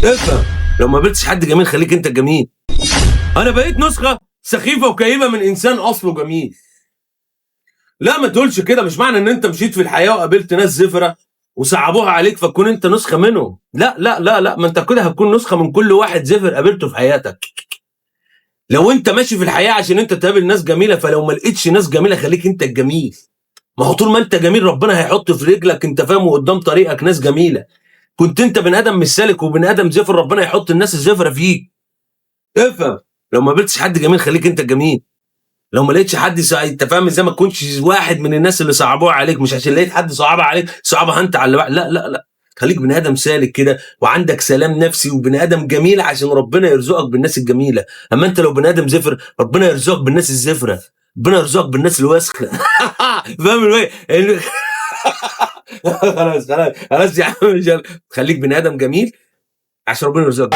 افهم، لو ما قابلتش حد جميل خليك انت الجميل. انا بقيت نسخه سخيفه وكئيبه من انسان اصله جميل. لا ما تقولش كده، مش معنى ان انت مشيت في الحياه وقابلت ناس زفره وصعبوها عليك فتكون انت نسخه منهم. لا لا لا لا، ما انت كده هتكون نسخه من كل واحد زفر قابلته في حياتك. لو انت ماشي في الحياه عشان انت تقابل ناس جميله، فلو ما لقيتش ناس جميله خليك انت الجميل. ما هو طول ما انت جميل ربنا هيحط في رجلك، انت فاهم، وقدام طريقك ناس جميله. كنت انت بني ادم مش سالك وبني ادم زفر، ربنا يحط الناس الزفره فيك. افهم، لو ما قابلتش حد جميل خليك انت الجميل. لو ما لقيتش حد انت فاهم ازاي، ما تكونش واحد من الناس اللي صعبوها عليك، مش عشان لقيت حد صعبها عليك صعبها انت على اللي لا لا لا. خليك بني ادم سالك كده وعندك سلام نفسي وبني ادم جميل عشان ربنا يرزقك بالناس الجميله. اما انت لو بني ادم زفر ربنا يرزقك بالناس الزفره، ربنا يرزقك بالناس الوسخه. فاهم خلاص خلاص خلاص يا عم، خليك بني ادم جميل عشان ربنا يرزقك.